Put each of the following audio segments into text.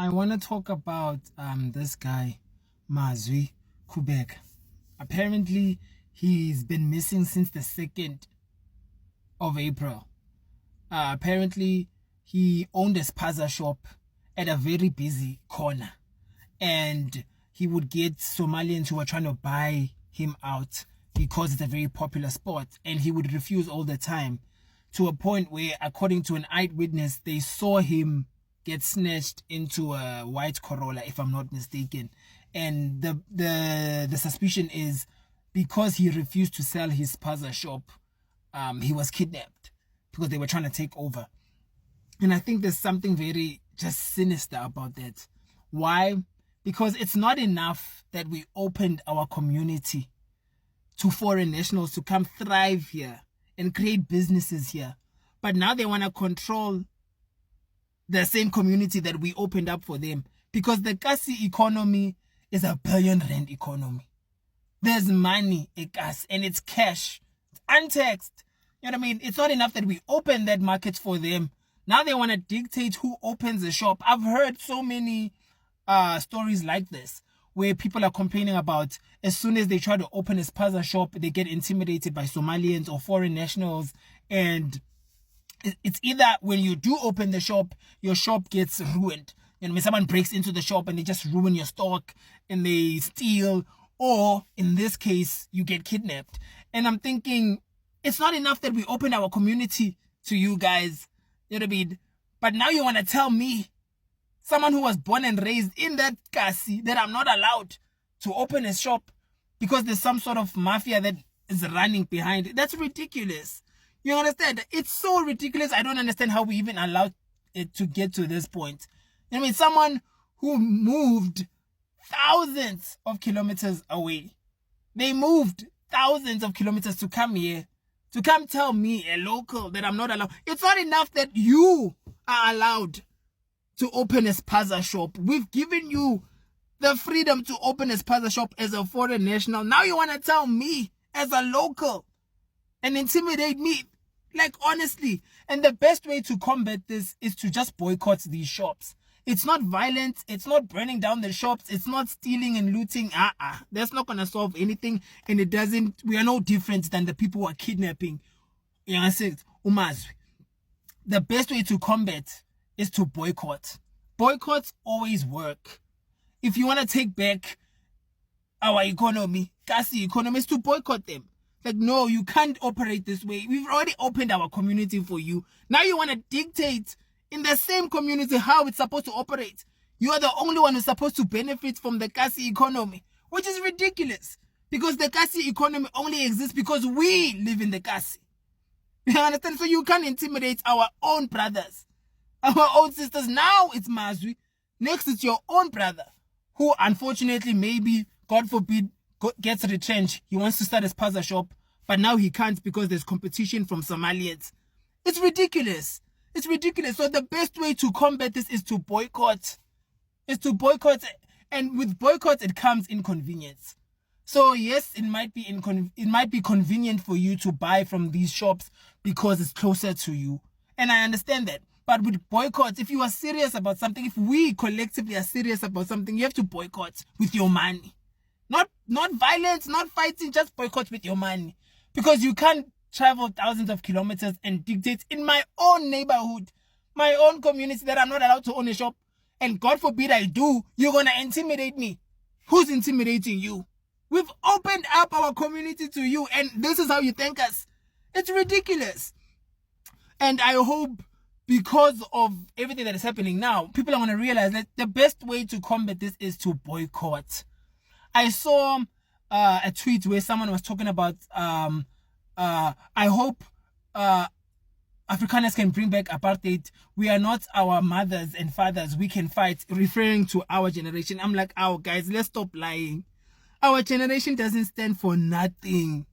I want to talk about this guy, Mazwi Kubeka. Apparently, he's been missing since the 2nd of April. Apparently, he owned a spaza shop at a very busy corner. And he would get Somalians who were trying to buy him out because it's a very popular spot. And he would refuse all the time, to a point where, according to an eyewitness, they saw him get snatched into a white Corolla, if I'm not mistaken. And the suspicion is because he refused to sell his spaza shop, he was kidnapped because they were trying to take over. And I think there's something very just sinister about that. Why? Because it's not enough that we opened our community to foreign nationals to come thrive here and create businesses here. But now they want to control the same community that we opened up for them. Because the Kasi economy is a billion-rand economy. There's money in Kasi and it's cash. It's untaxed. You know what I mean? It's not enough that we open that market for them. Now they want to dictate who opens the shop. I've heard so many stories like this, where people are complaining about as soon as they try to open a spaza shop, they get intimidated by Somalians or foreign nationals. And it's either when you do open the shop, your shop gets ruined. You know, when someone breaks into the shop and they just ruin your stock and they steal, or in this case, you get kidnapped. And I'm thinking, it's not enough that we open our community to you guys. You know what I mean? But now you want to tell me, someone who was born and raised in that Kasi, that I'm not allowed to open a shop because there's some sort of mafia that is running behind it. That's ridiculous. You understand? It's so ridiculous. I don't understand how we even allowed it to get to this point. You know what I mean? Someone who moved thousands of kilometers away. They moved thousands of kilometers to come here, to come tell me, a local, that I'm not allowed. It's not enough that you are allowed to open a spaza shop. We've given you the freedom to open a spaza shop as a foreign national. Now you want to tell me as a local and intimidate me? Like, honestly. And the best way to combat this is to just boycott these shops. It's not violent. It's not burning down the shops. It's not stealing and looting. That's not going to solve anything. And it doesn't. We are no different than the people who are kidnapping. You understand? Umazwi. The best way to combat is to boycott. Boycotts always work. If you want to take back our economy, Kasi economy, is to boycott them. Like, no, you can't operate this way. We've already opened our community for you. Now you want to dictate in the same community how it's supposed to operate. You are the only one who's supposed to benefit from the Kasi economy, which is ridiculous. Because the Kasi economy only exists because we live in the Kasi. You understand? So you can't intimidate our own brothers, our own sisters. Now it's Mazwi. Next it's your own brother, who unfortunately, maybe, God forbid, gets retrenched. He wants to start a spaza shop, but now he can't because there's competition from Somalians. It's ridiculous. It's ridiculous. So the best way to combat this is to boycott. And with boycott, it comes inconvenience. So yes, it might be convenient for you to buy from these shops because it's closer to you. And I understand that. But with boycotts, if you are serious about something, if we collectively are serious about something, you have to boycott with your money. Not violence, not fighting, just boycott with your money. Because you can't travel thousands of kilometers and dictate in my own neighborhood, my own community, that I'm not allowed to own a shop. And God forbid I do, you're going to intimidate me. Who's intimidating you? We've opened up our community to you, and this is how you thank us. It's ridiculous. And I hope, because of everything that is happening now, people are going to realize that the best way to combat this is to boycott. I saw a tweet where someone was talking about, I hope Afrikaners can bring back apartheid. We are not our mothers and fathers. We can fight, referring to our generation. I'm like, oh, guys, let's stop lying. Our generation doesn't stand for nothing.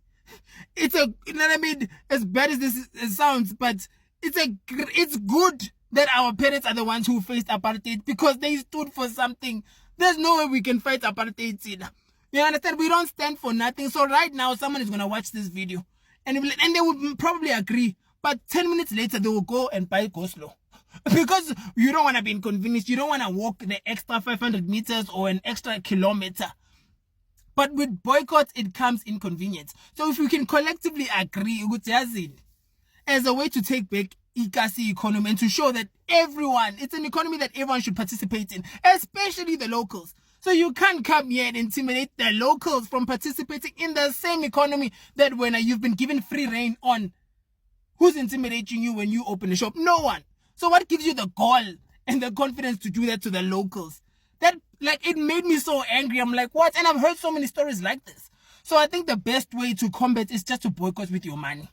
You know what I mean? As bad as this sounds, but it's good that our parents are the ones who faced apartheid because they stood for something. There's no way we can fight apartheid. You understand? We don't stand for nothing. So right now, someone is going to watch this video and they will probably agree. But 10 minutes later, they will go and buy Goslow. Because you don't want to be inconvenienced. You don't want to walk the extra 500 meters or an extra kilometer. But with boycotts, it comes inconvenience. So if we can collectively agree, as a way to take back Ikasi economy and to show that everyone, it's an economy that everyone should participate in, especially the locals. So you can't come here and intimidate the locals from participating in the same economy that when you've been given free reign on. Who's intimidating you when you open a shop? No one. So what gives you the gall and the confidence to do that to the locals? That, like, it made me so angry. I'm like, what? And I've heard so many stories like this. So I think the best way to combat is just to boycott with your money.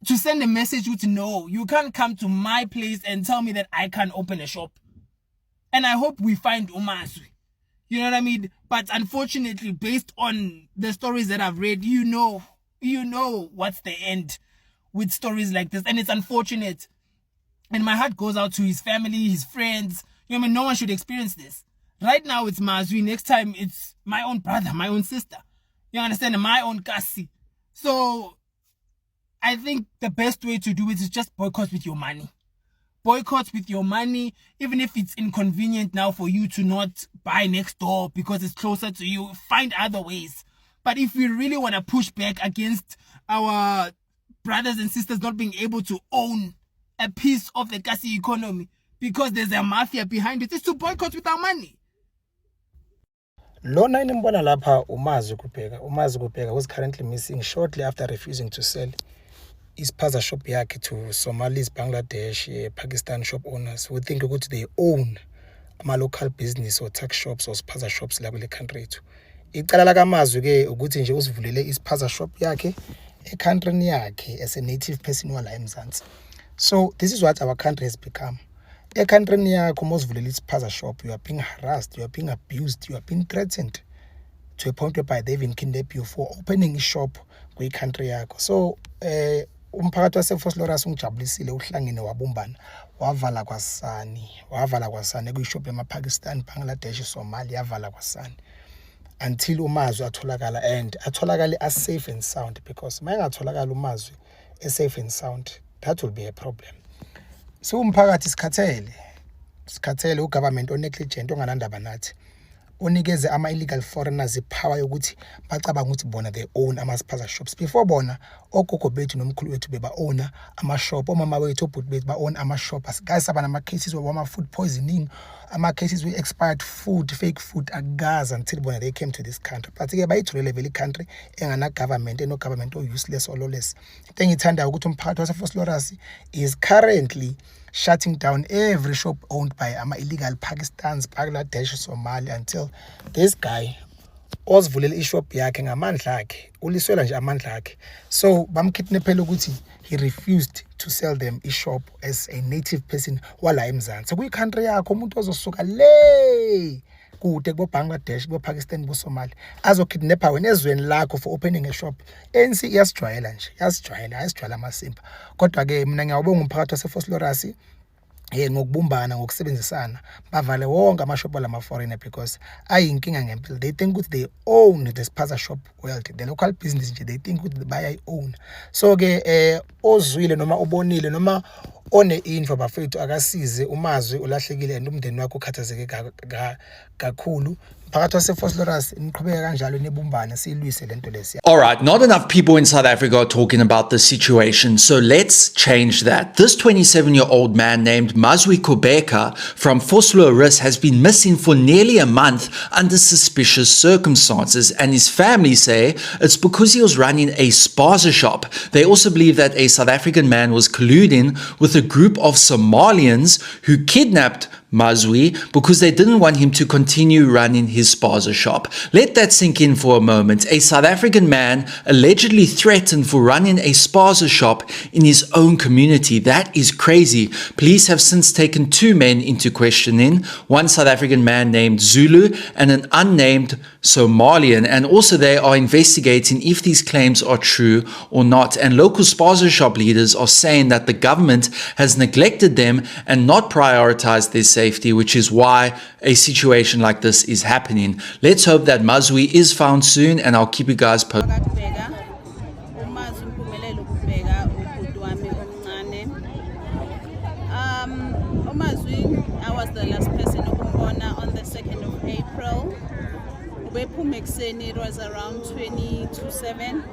To send a message with no, you can't come to my place and tell me that I can't open a shop. And I hope we find uMazwi. You know what I mean? But unfortunately, based on the stories that I've read, you know what's the end with stories like this. And it's unfortunate. And my heart goes out to his family, his friends. You know what I mean? No one should experience this. Right now it's Mazwi. Next time it's my own brother, my own sister. You understand? My own kasi. So I think the best way to do it is just boycott with your money. Boycott with your money, even if it's inconvenient now for you to not buy next door because it's closer to you. Find other ways. But if we really want to push back against our brothers and sisters not being able to own a piece of the kasi economy because there's a mafia behind it, it's to boycott with our money. Lona inimbona lapha uMazwi Kubheka was currently missing shortly after refusing to sell his spaza shop yakhe to Somalis, Bangladesh, Pakistan shop owners who think ukuthi they own ama local business or tuck shops or spaza shops la kule country yethu. Icala la kaMazwi ke ukuthi nje usivulele ispaza shop yakhe ecountryni yakhe as a native person wala eMzansi. So this is what our country has become. Ecountryni yakho mosivulele ispaza shop, you are being harassed, you are being abused, you are being threatened to a point whereby they even kidnap you for opening a shop kwi-country yakho. So umphakathi waseFosloras ungijabulisile uhlangene wabumbana wavala kwasani kuyishop emaPakistan, Bangladesh, Somalia yavala kwasani until uMazwi atholakala and atholakale as safe and sound, because mayengatholakala uMazwi safe and sound, that will be a problem. So umphakathi sikhathele ugovernment onegligent onganandaba nathi onikeze ama-illegal foreigners ipower yokuthi bacabanga ukuthi bona they own ama-spaza shops. Before bona ogogo bethu nomkhulu wethu beba-owna ama-shop, omama wethu obhuti bethu ba-own ama-shop. Asikazi nama-cases wama-food poisoning, ama-cases we-expired food, fake food, akazi until bona they came to this country. But-ke bayithulele vele i-country engana-government, eno-government o-useless or lawless. Into engiyithandayo ukuthi umphakathi waseFosloras is currently shutting down every shop owned by illegal Pakistans, Bangladesh, Somalia until this guy ozivulele ishop yakhe ngamandla akhe, uliswela nje amandla akhe. So bamkidnaphela ukuthi he refused to sell them ishop as a native person wala eMzansi. Kuyi-country yakho umuntu ozosuka le kude kubo Bangladesh, kubo Pakistan, kubo Somalia azokidnapha wena ezweni lakho for opening a shop. ANC iyasijwayela amasimba. Kodwa-ke mina ngiyawubonga umphakathi waseFosloras ngokubumbana, ngokusebenzisana bavale wonke amashop alama-foreigner because ayinkinga ngempela. They think ukuthi they own the spaza shop world, the local business nje they think ukuthi bayayi-own. So-ke ozwile noma ubonile noma one-info bafethu akasize uMazwi ulahlekile and umndeni wakho ukhathazeke kakhulu. All right, not enough people in South Africa are talking about this situation, so let's change that. This 27-year-old man named Mazwi Kubheka from Vosloorus has been missing for nearly a month under suspicious circumstances, and his family say it's because he was running a spaza shop. They also believe that a South African man was colluding with a group of Somalians who kidnapped Mazwi because they didn't want him to continue running his spaza shop. Let that sink in for a moment. A South African man allegedly threatened for running a spaza shop in his own community. That is crazy. Police have since taken 2 men into questioning, one South African man named Zulu and an unnamed Somalian, and also they are investigating if these claims are true or not. And local spaza shop leaders are saying that the government has neglected them and not prioritized their safety, which is why a situation like this is happening. Let's hope that Mazwi is found soon, and I'll keep you guys posted. it was around 20 to 7.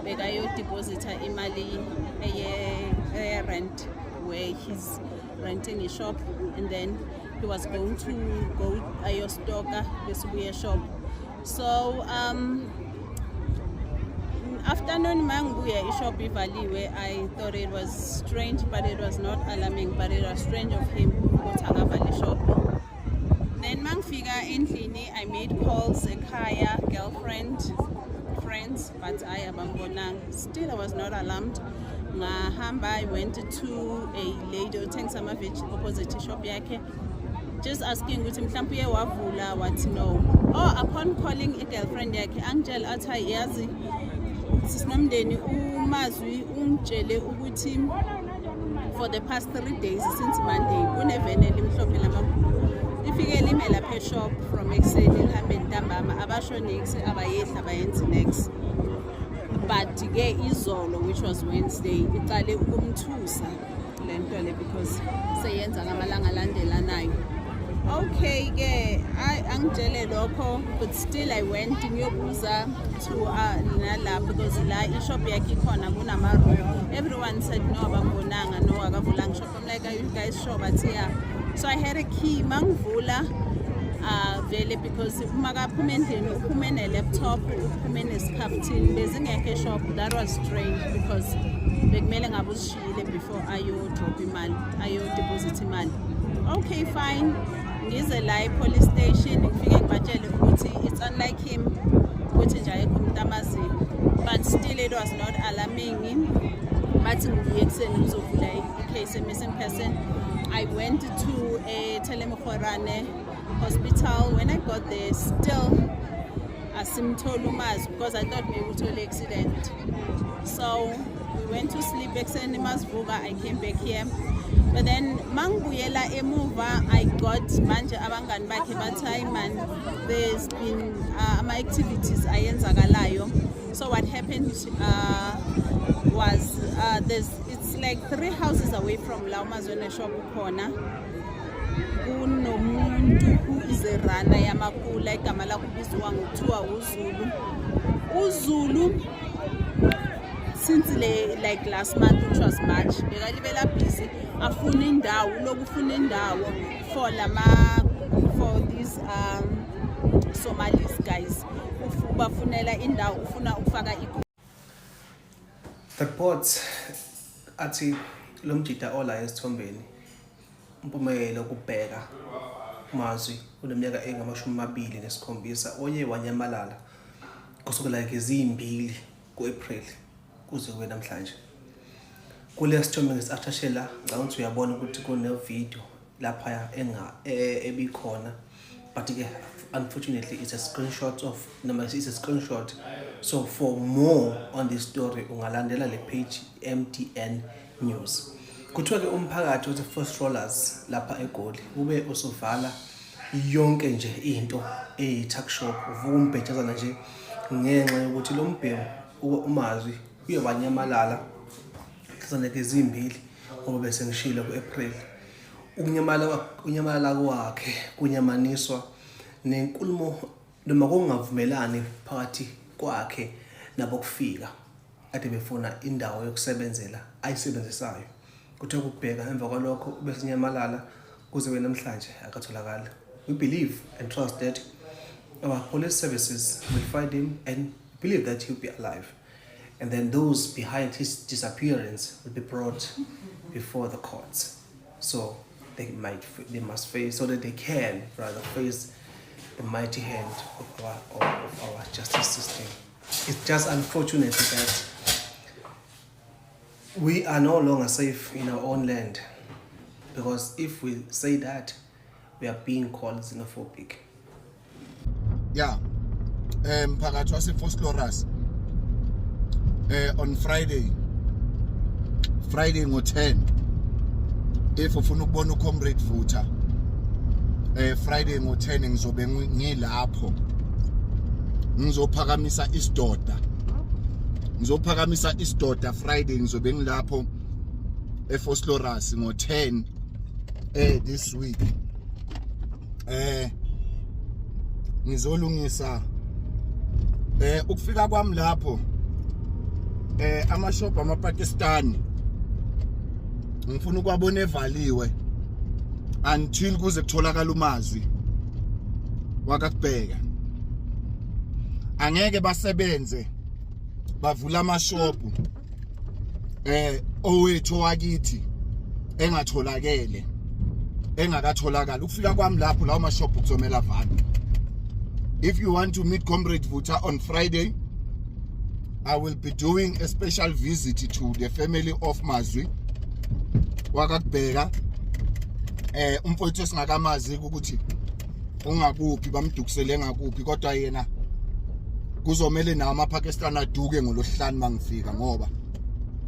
Bekayo depositor imali a rent where he's renting a shop, and then he was going to go ayostoka besubuye shop. So afternoon manguya shop ivaliwe, I thought it was strange, but it was not alarming, but it was strange of him ukuthi akavali shop. Then mangfika endlini, I made calls ekhaya, girlfriend, friends, but I abambonanga. Still I was not alarmed. Ngahamba, I went to a lady othenga some opposite shop yakhe, just asking ukuthi mhlawumbe uye wavula, what no. Oh, upon calling a girlfriend yakhe angitshela athi hayi yazi sisinomndeni uMazwi ungitshele ukuthi for the past 3 days since Monday kunevene elimhlophe lamabhulu ifike lime lapha eshop from ekuseni lihambe ntambama abasho next abayehla bayenze next, but ke izolo, which was Wednesday, iqale ukumthusa lento le because seyenza ngamalanga alandelanayo. Okay ke angitshele lokho, but still I went ngiyobuza to nala because la ishop yakhe khona kunama room. Everyone said no abambonanga, no akavulanga shop. I'm like, are you guys sure? But yeah, so I had a key mangivula vele because makaphume endlini uphume ne-laptop uphume nesikhafuthini bezingekho shop. That was strange because bekumele ngabe uzishiyile before ayo-drop imali, ayo-deposit imali. Okay fine, ngize la police station ngifike ngibatshele ukuthi it's unlike him ukuthi nje ayekho umuntu amaziyo, but still it was not alarming. Bathi ngiye ekuseni ngizovula i-case missing person. I went to a Telemkhorane hospital. When I got there, still asimtholi uMazwi because I thought maybe uthole accident. So we went to sleep ekuseni masivuka, I came back here. But then mangibuyela emuva, I got manje abangani bakhe bathi hayi man, there's been ama activities ayenzakalayo. So what happened was it's like 3 houses away from la uMazwi shop khona kunomuntu who is a runner yamakula igama lakhe kubizwa ngokuthiwa uZulu. Since like last month, which was March, bekalibela busy afuna indawo lokufuna indawo for these Somalis guys ubafunela indawo ufuna ukufaka the reports athi lo mjida ola esithombeni umpumela ukubheka uMazwi uneminyaka engama-27 oye wanyamalala kusukela ngezi-2 ku-April kuze kube namhlanje. Kule sithombe ngisatshela ngicabanga ukuthi uyabona ukuthi kune video lapha ebikhona, but ke unfortunately it's a screenshot of so for more on this story ungalandela le page MTN News. Kuthiwa ke umphakathi uthi First Rollers lapha eGoli ube usuvala yonke nje into tuck shop uvuka umbhejazana nje ngenxa yokuthi lo mbhemu uMazwi uye wanyamalala kusoneke ezi-2 ngoba bese ngishilo ku-April. Ukunyamalala kwakhe kunyamaniswa nenkulumo noma kungavumelani phakathi kwakhe nabokufika ade befuna indawo yokusebenzela ayisebenzisayo. Kuthiwa ukubheka emva kwalokho bese nyamalala kuze wena namhlanje akatholakala. We believe and trust that our police services will find him and believe that he'll be alive. And then those behind his disappearance will be brought before the courts. So they must face, so that they can rather face the mighty hand of our justice system. It's just unfortunate that we are no longer safe in our own land, because if we say that, we are being called xenophobic. Yeah, phakathi waseFosloras on Friday ngo-10, if ufuna ukubona uComrade Vutha Friday ngo-10 ngizobe ngilapho, ngizophakamisa isidoda Friday ngizobe ngilapho eFosloras ngo-10 this week. ngizolungisa ukufika kwami lapho amashop amaPakistani ngifuna ukwabona evaliwe until kuze kutholakala umazwi wakakubheka. Angeke basebenze bavula amashopu owethu wakithi engatholakele engakatholakala. Ukufika kwami lapho lawo mashopu kuzomela avalwe. If you want to meet Comrade Vutha on Friday, I will be doing a special visit to the family of Mazwi wakakubheka. Umfowethu singakamazi ukuthi ungakuphi bamdukisele ngakuphi, kodwa yena kuzomela nawo amaPakistani aduke ngolohlanu mangifika, ngoba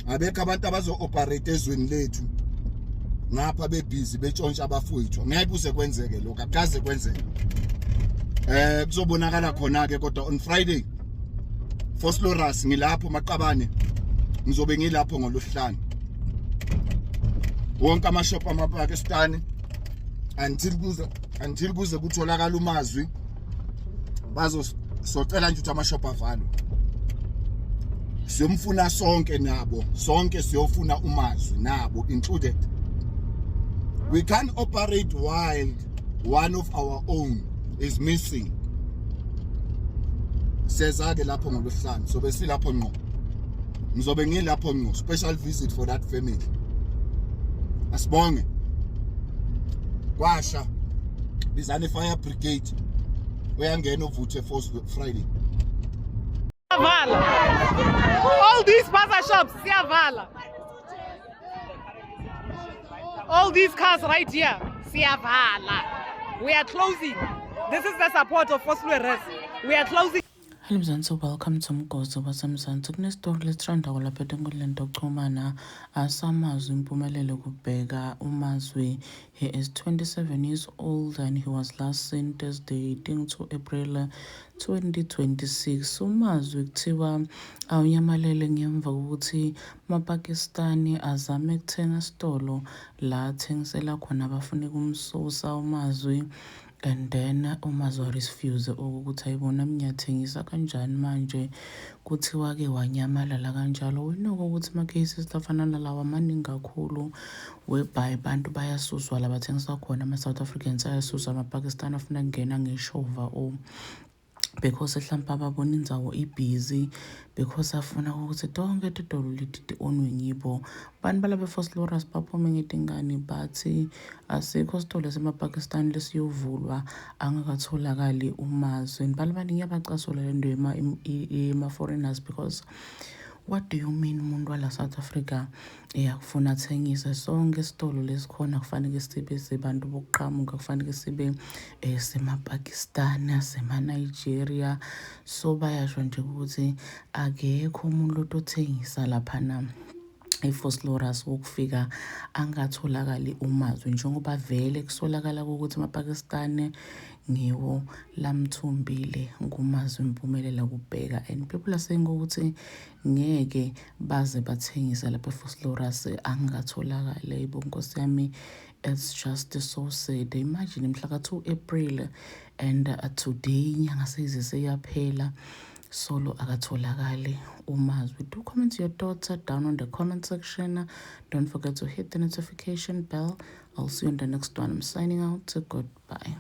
abekho abantu abazo operate ezweni lethu ngapha bebhizi betshontsha abafowethu. Ngeke kuze kwenzeke lokho, akaze kwenzeke. Kuzobonakala khona ke, kodwa on Friday Foslorus ngilapho Maqabane, ngizobe ngilapho ngolohlanu. Wonke amashop amaPakistani until kuze kutholakala umazwi bazosocela nje ukuthi amashop avalwe. Siyomfuna sonke nabo, sonke siyofuna umazwi nabo included. We can't operate while one of our own is missing. Sezake lapho ngolohlanu, so besilapho ngqo. Ngizobe ngilapho ngqo, special visit for that family. Asibonge. Kwasha bizane fire brigade uyangena uVuthe Force Friday. All these buzzer shops, siyavala. All these cars right here, siyavala. We are closing. This is the support of Foslorus. We are closing. Hello Mzansi, welcome to Mgozo waseMzansi. Kunestori lesithanda kulapha enkundleni yokuxhumana asamazwi impumelelo kubheka umazwi. He is 27 years old and he was last seen Thursday 18 April 2026. Umazwi kuthiwa awunyamalele ngemva kokuthi amaPakistani azame ukuthenga isitolo la athengisela khona abafuna ukumsusa umazwi. And then umazwi refuse ukuthi ayibona minyathengisa kanjani manje kuthiwa ke wanyamalala kanjalo. Winoko ukuthi ama cases afana nalawa maningi kakhulu whereby abantu bayasuswa labathengisa khona ama South Africans ayasuswa amaPakistani afuna kungena ngeshova because mhlawumbe ababona indzawo ibusy, because afuna ukuthi tonke itolo leti onwe ngibo. Bantu bala beFoslorus baphume ngetingane bathi asikho isitolo semaPakistani lesiyovulwa angakatholakali umazwi. Bala baningi abacasula lento ema foreigners, because what do you mean umuntu wala South Africa yakufuna athengise sonke isitolo lesikhona kufanele sibe sebantu bokuqhamuka, kufanele sibe semaPakistani semaNigeria. So bayasho nje ukuthi akekho umuntu othengisa lapha na eFoslorus ukufika angatholakali umazwi, njengoba vele kusolakala ukuthi amaPakistani ngiwo lamthumbile ngumazwi impumelelo kubheka. And people are saying ukuthi ngeke baze bathengisa lapha eFoslorus angatholakala. Nkosi yami, it's just so sad. Imagine mhla ka-2 April and today inyanga seyiyaphela solo akatholakali umazwi. Do comment your thoughts down on the comment section. Don't forget to hit the notification bell. I'll see you in the next one. I'm signing out. Goodbye.